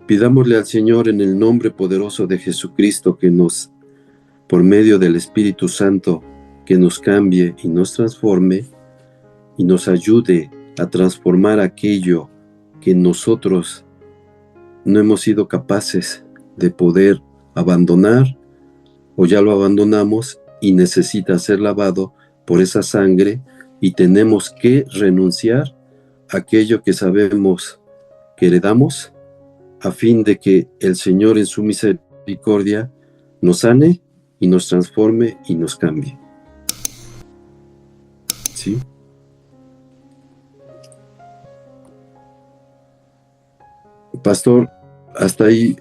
Pidámosle al Señor en el nombre poderoso de Jesucristo que nos, por medio del Espíritu Santo, que nos cambie y nos transforme y nos ayude a transformar aquello que nosotros no hemos sido capaces de poder abandonar, o ya lo abandonamos y necesita ser lavado por esa sangre, y tenemos que renunciar a aquello que sabemos que heredamos, a fin de que el Señor en su misericordia nos sane y nos transforme y nos cambie. ¿Sí? Pastor, hasta ahí.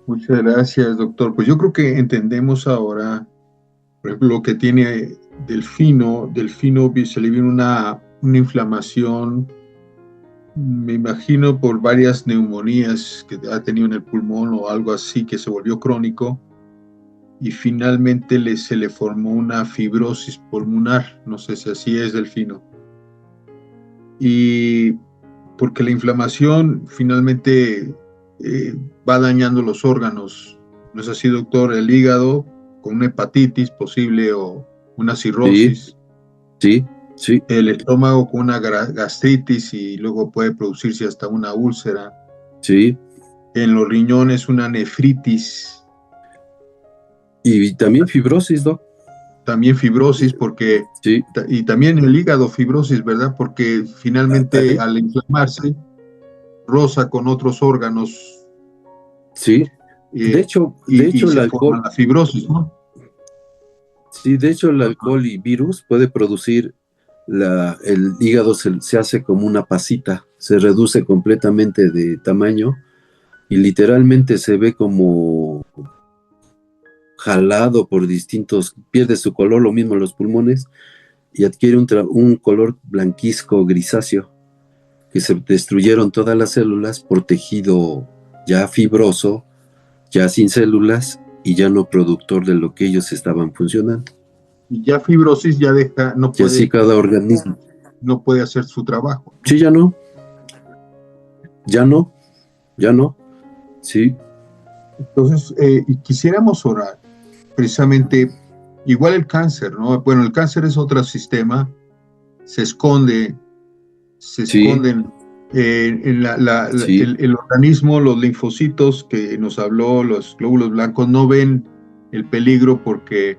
Muchas gracias, doctor. Pues yo creo que entendemos ahora, por ejemplo, lo que tiene Delfino. Delfino se le viene una inflamación, me imagino, por varias neumonías que ha tenido en el pulmón o algo así, que se volvió crónico, y finalmente se le formó una fibrosis pulmonar. No sé si así es, Delfino. Y porque la inflamación finalmente va dañando los órganos. ¿No es así, doctor? El hígado con una hepatitis posible o una cirrosis. Sí, sí. El estómago con una gastritis y luego puede producirse hasta una úlcera. Sí. En los riñones una nefritis. Y también fibrosis, ¿no? También fibrosis, porque sí. Y también el hígado fibrosis, ¿verdad? Porque finalmente al inflamarse roza con otros órganos. Sí. De hecho, el alcohol, la fibrosis, ¿no? Sí, de hecho el alcohol y virus puede producir el hígado se hace como una pasita, se reduce completamente de tamaño y literalmente se ve como jalado por distintos, pierde su color, lo mismo los pulmones, y adquiere un color blanquizco grisáceo, que se destruyeron todas las células por tejido ya fibroso, ya sin células y ya no productor de lo que ellos estaban funcionando. Y ya fibrosis ya deja, no puede. Y así cada organismo. No puede hacer su trabajo, ¿no? Sí, ya no, sí. Entonces, y quisiéramos orar, precisamente, igual el cáncer, ¿no? Bueno, el cáncer es otro sistema, se esconden en el organismo, los linfocitos que nos habló, los glóbulos blancos, no ven el peligro porque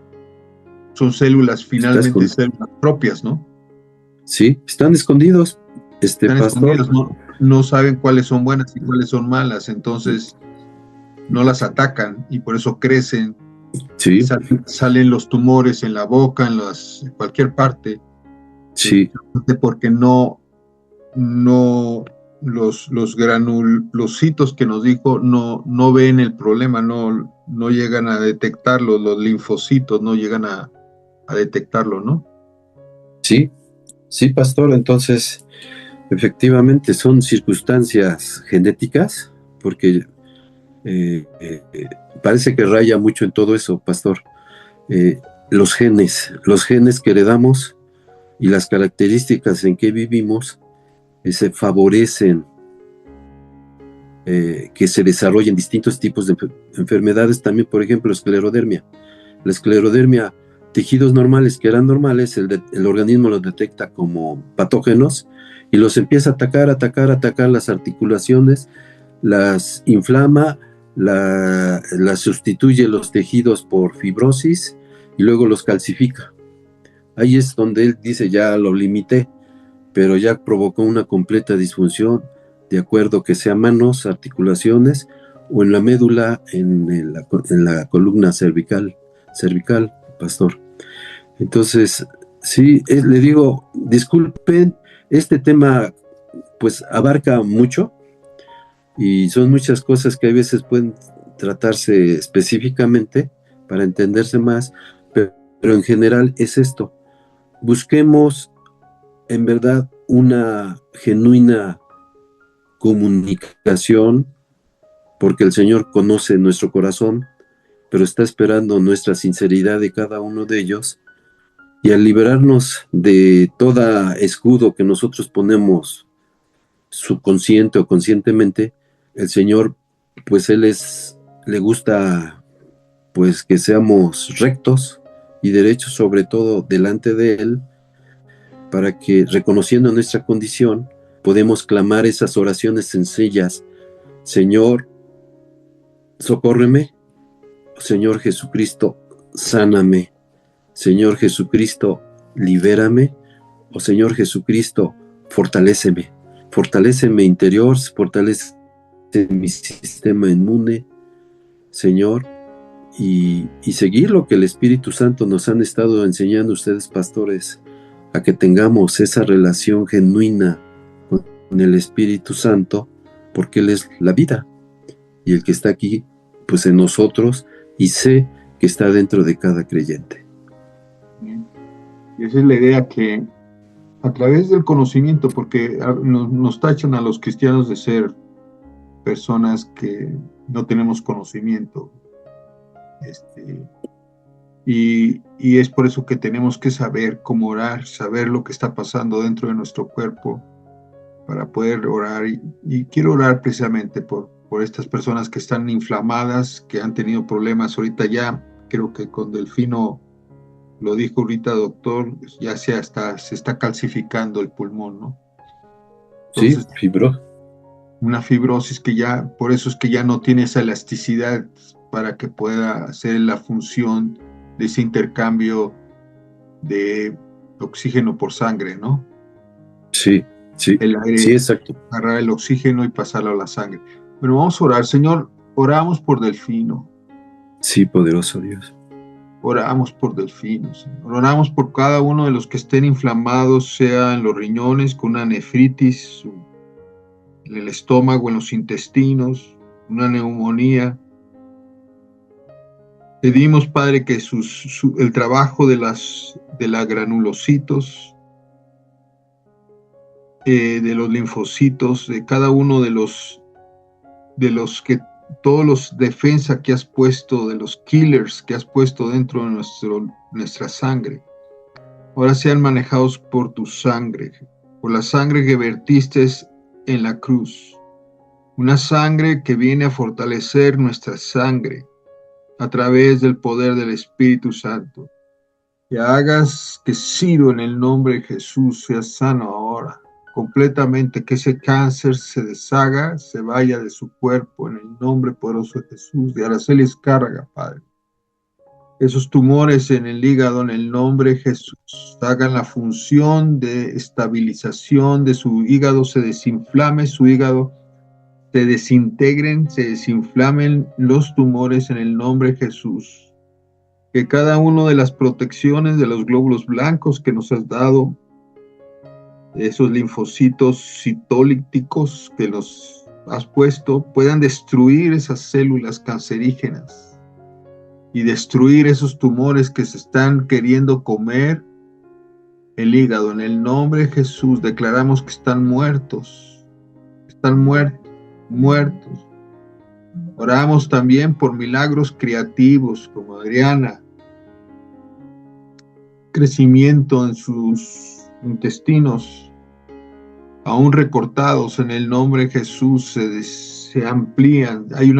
son células, finalmente células propias, ¿no? Sí, están escondidos. Están escondidos, no saben cuáles son buenas y cuáles son malas, entonces no las atacan y por eso crecen. Sí. Salen los tumores en la boca, en cualquier parte. Sí. Porque los granulocitos que nos dijo no ven el problema, no llegan a detectarlo, los linfocitos no llegan a detectarlo, ¿no? Sí, Sí, pastor, entonces efectivamente son circunstancias genéticas, porque parece que raya mucho en todo eso, pastor. Eh, los genes que heredamos y las características en que vivimos se favorecen que se desarrollen distintos tipos de enfermedades, también por ejemplo esclerodermia. La esclerodermia, tejidos normales que eran normales, el organismo los detecta como patógenos y los empieza a atacar las articulaciones, las inflama, las sustituye los tejidos por fibrosis y luego los calcifica. Ahí es donde él dice, ya lo limité, pero ya provocó una completa disfunción, de acuerdo que sea manos, articulaciones o en la médula, en la columna cervical, pastor. Entonces, sí, le digo, disculpen, este tema pues abarca mucho y son muchas cosas que a veces pueden tratarse específicamente para entenderse más, pero en general es esto. Busquemos en verdad una genuina comunicación, porque el Señor conoce nuestro corazón, pero está esperando nuestra sinceridad de cada uno de ellos, y al liberarnos de todo escudo que nosotros ponemos subconsciente o conscientemente, el Señor, pues le gusta pues que seamos rectos y derechos, sobre todo delante de Él, para que, reconociendo nuestra condición, podemos clamar esas oraciones sencillas: Señor, socórreme; Señor Jesucristo, sáname; Señor Jesucristo, libérame; o Señor Jesucristo, fortaléceme interior, fortalece mi sistema inmune, Señor, y seguir lo que el Espíritu Santo nos han estado enseñando ustedes, pastores, a que tengamos esa relación genuina con el Espíritu Santo, porque Él es la vida, y el que está aquí, pues en nosotros, y sé que está dentro de cada creyente. Y esa es la idea, que a través del conocimiento, porque nos tachan a los cristianos de ser personas que no tenemos conocimiento, y es por eso que tenemos que saber cómo orar, saber lo que está pasando dentro de nuestro cuerpo para poder orar. Y quiero orar precisamente por estas personas que están inflamadas, que han tenido problemas. Ahorita ya creo que con Delfino lo dijo ahorita, doctor, ya se está calcificando el pulmón, ¿no? Entonces, sí, una fibrosis que ya, por eso es que ya no tiene esa elasticidad para que pueda hacer la función de ese intercambio de oxígeno por sangre, ¿no? Sí, El aire, sí, exacto. agarrar el oxígeno y pasarlo a la sangre. Bueno, vamos a orar. Señor, oramos por Delfino. Sí, poderoso Dios. Oramos por Delfino, Señor. Oramos por cada uno de los que estén inflamados, sea en los riñones, con una nefritis, en el estómago, en los intestinos, una neumonía. Pedimos, Padre, que el trabajo de la granulocitos, de los linfocitos, de cada uno de los que, todos los defensas que has puesto, de los killers que has puesto dentro de nuestra sangre, ahora sean manejados por tu sangre, por la sangre que vertiste en la cruz, una sangre que viene a fortalecer nuestra sangre a través del poder del Espíritu Santo. Que hagas que Ciro, en el nombre de Jesús, sea sano ahora, completamente, que ese cáncer se deshaga, se vaya de su cuerpo, en el nombre poderoso de Jesús. De Araceli Escárraga, Padre. Esos tumores en el hígado, en el nombre de Jesús, hagan la función de estabilización de su hígado, se desinflame su hígado, se desintegren, se desinflamen los tumores en el nombre de Jesús. Que cada una de las protecciones de los glóbulos blancos que nos has dado, esos linfocitos citolíticos que los has puesto, puedan destruir esas células cancerígenas y destruir esos tumores que se están queriendo comer el hígado. En el nombre de Jesús declaramos que están muertos. Están muertos. Oramos también por milagros creativos, como Adriana. Crecimiento en sus intestinos, aún recortados, en el nombre de Jesús se amplían. Hay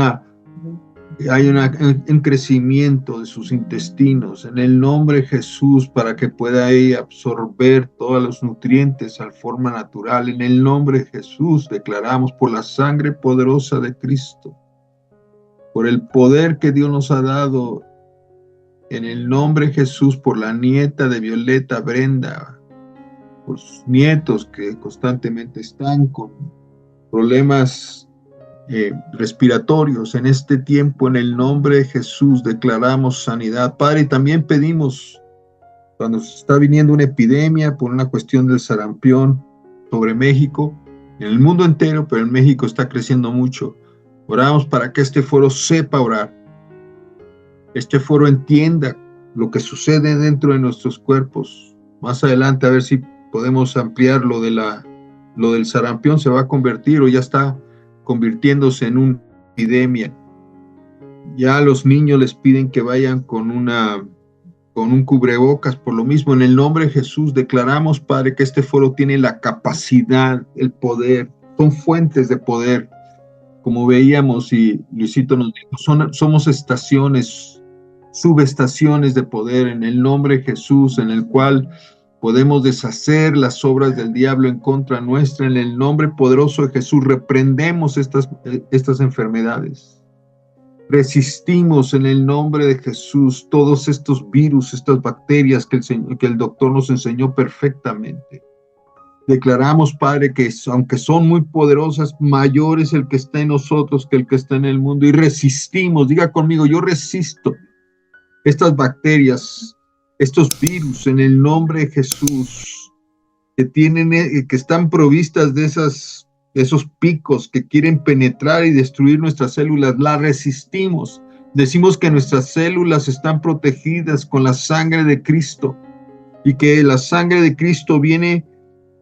un crecimiento de sus intestinos en el nombre de Jesús, para que pueda ella absorber todos los nutrientes a forma natural. En el nombre de Jesús declaramos, por la sangre poderosa de Cristo, por el poder que Dios nos ha dado, en el nombre de Jesús, por la nieta de Violeta, Brenda, por sus nietos que constantemente están con problemas respiratorios. En este tiempo, en el nombre de Jesús, declaramos sanidad. Padre, y también pedimos, cuando se está viniendo una epidemia por una cuestión del sarampión sobre México, en el mundo entero, pero en México está creciendo mucho, oramos para que este foro sepa orar, este foro entienda lo que sucede dentro de nuestros cuerpos. Más adelante, a ver si podemos ampliar lo del sarampión. Se va a convertir, o ya está convirtiéndose en una epidemia. Ya a los niños les piden que vayan con un cubrebocas. Por lo mismo, en el nombre de Jesús declaramos, Padre, que este foro tiene la capacidad, el poder, son fuentes de poder. Como veíamos, y Luisito nos dijo, somos estaciones, subestaciones de poder, en el nombre de Jesús, en el cual podemos deshacer las obras del diablo en contra nuestra. En el nombre poderoso de Jesús reprendemos estas enfermedades. Resistimos en el nombre de Jesús todos estos virus, estas bacterias que el doctor nos enseñó perfectamente. Declaramos, Padre, que aunque son muy poderosas, mayor es el que está en nosotros que el que está en el mundo. Y resistimos, diga conmigo, yo resisto estas bacterias, estos virus, en el nombre de Jesús, que están provistas de esos picos que quieren penetrar y destruir nuestras células. Las resistimos. Decimos que nuestras células están protegidas con la sangre de Cristo, y que la sangre de Cristo viene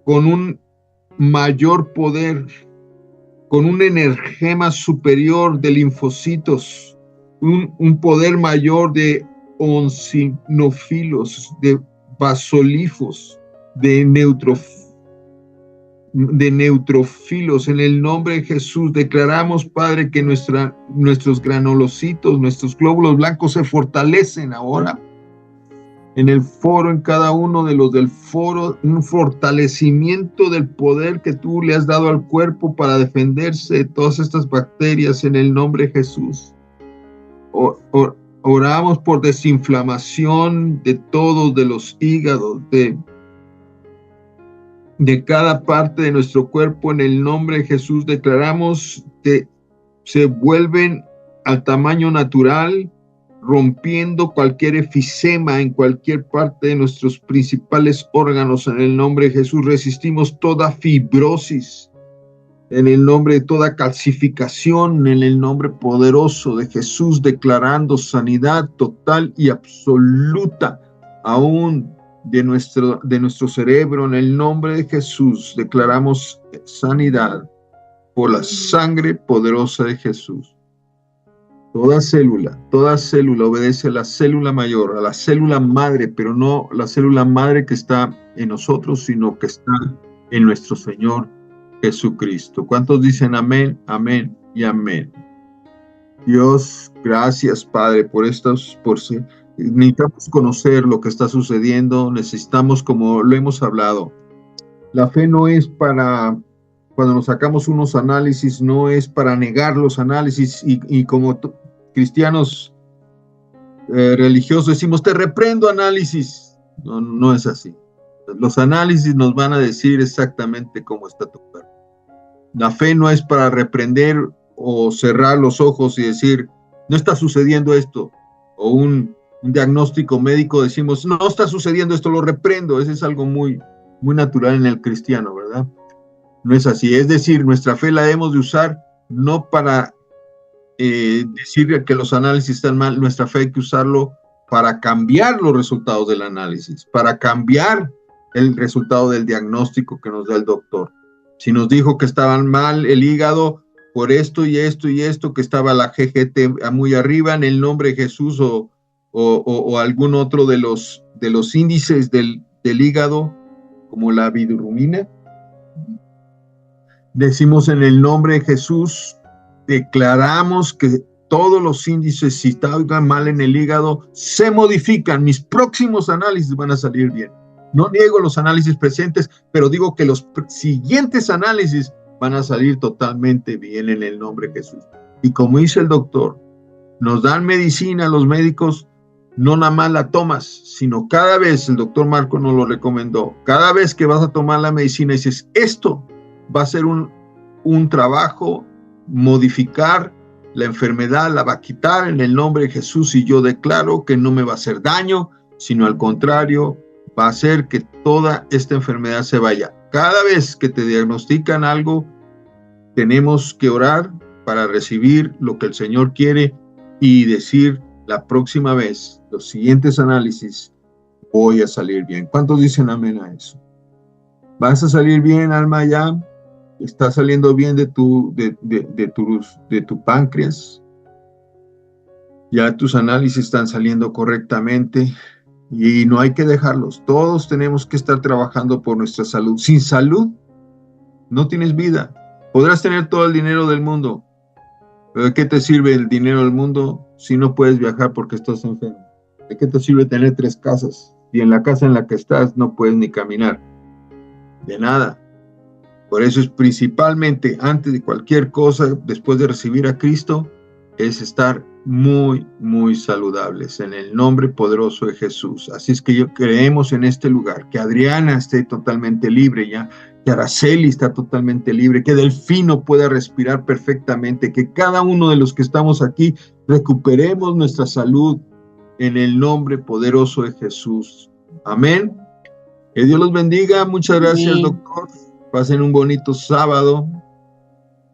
con un mayor poder, con un energema superior de linfocitos, un poder mayor de eosinofilos, de basolifos, de neutrofilos. En el nombre de Jesús declaramos, Padre, que nuestros granulocitos, nuestros glóbulos blancos se fortalecen ahora en el foro, en cada uno de los del foro, un fortalecimiento del poder que tú le has dado al cuerpo para defenderse de todas estas bacterias, en el nombre de Jesús. Oramos por desinflamación de todos, de los hígados, de cada parte de nuestro cuerpo. En el nombre de Jesús declaramos que se vuelven al tamaño natural, rompiendo cualquier efisema en cualquier parte de nuestros principales órganos. En el nombre de Jesús resistimos toda fibrosis, en el nombre de toda calcificación, en el nombre poderoso de Jesús, declarando sanidad total y absoluta, aún de nuestro cerebro. En el nombre de Jesús declaramos sanidad por la sangre poderosa de Jesús. Toda célula obedece a la célula mayor, a la célula madre, pero no la célula madre que está en nosotros, sino que está en nuestro Señor Jesucristo. ¿Cuántos dicen amén, amén y amén? Dios, gracias, Padre, necesitamos conocer lo que está sucediendo, necesitamos, como lo hemos hablado, la fe no es para, cuando nos sacamos unos análisis, no es para negar los análisis y como cristianos religiosos decimos, te reprendo análisis. No es así. Los análisis nos van a decir exactamente cómo está tu cuerpo. La fe no es para reprender o cerrar los ojos y decir, no está sucediendo esto, o un diagnóstico médico decimos, no está sucediendo esto, lo reprendo. Eso es algo muy, muy natural en el cristiano, ¿verdad? No es así. Es decir, nuestra fe la debemos de usar no para decir que los análisis están mal. Nuestra fe hay que usarlo para cambiar los resultados del análisis, para cambiar el resultado del diagnóstico que nos da el doctor. Si nos dijo que estaban mal el hígado por esto y esto y esto, que estaba la GGT muy arriba, en el nombre de Jesús o algún otro de los índices del hígado, como la bilirrubina, decimos en el nombre de Jesús, declaramos que todos los índices, si están mal en el hígado, se modifican. Mis próximos análisis van a salir bien. No niego los análisis presentes, pero digo que los siguientes análisis van a salir totalmente bien en el nombre de Jesús. Y como dice el doctor, nos dan medicina los médicos, no nada más la tomas, sino cada vez, el doctor Marco nos lo recomendó, cada vez que vas a tomar la medicina dices, esto va a ser un trabajo, modificar la enfermedad, la va a quitar en el nombre de Jesús, y yo declaro que no me va a hacer daño, sino al contrario, va a hacer que toda esta enfermedad se vaya. Cada vez que te diagnostican algo, tenemos que orar para recibir lo que el Señor quiere y decir la próxima vez, los siguientes análisis, voy a salir bien. ¿Cuántos dicen amén a eso? ¿Vas a salir bien, alma, ya? ¿Está saliendo bien de tu páncreas? Ya tus análisis están saliendo correctamente y no hay que dejarlos. Todos tenemos que estar trabajando por nuestra salud. Sin salud no tienes vida. Podrás tener todo el dinero del mundo, pero ¿de qué te sirve el dinero del mundo si no puedes viajar porque estás enfermo? ¿De qué te sirve tener 3 casas y en la casa en la que estás no puedes ni caminar? De nada. Por eso es principalmente, antes de cualquier cosa, después de recibir a Cristo, es estar muy, muy saludables en el nombre poderoso de Jesús. Así es que creemos en este lugar, que Adriana esté totalmente libre ya, que Araceli está totalmente libre, que Delfino pueda respirar perfectamente, que cada uno de los que estamos aquí recuperemos nuestra salud en el nombre poderoso de Jesús. Amén. Que Dios los bendiga. Muchas gracias, doctor. Pasen un bonito sábado.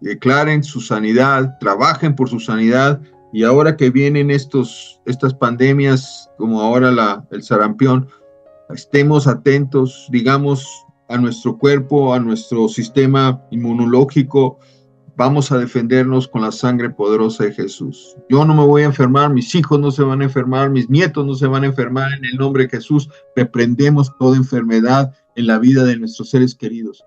Declaren su sanidad, trabajen por su sanidad. Y ahora que vienen estas pandemias, como ahora el sarampión, estemos atentos, digamos, a nuestro cuerpo, a nuestro sistema inmunológico. Vamos a defendernos con la sangre poderosa de Jesús. Yo no me voy a enfermar, mis hijos no se van a enfermar, mis nietos no se van a enfermar. En el nombre de Jesús reprendemos toda enfermedad en la vida de nuestros seres queridos.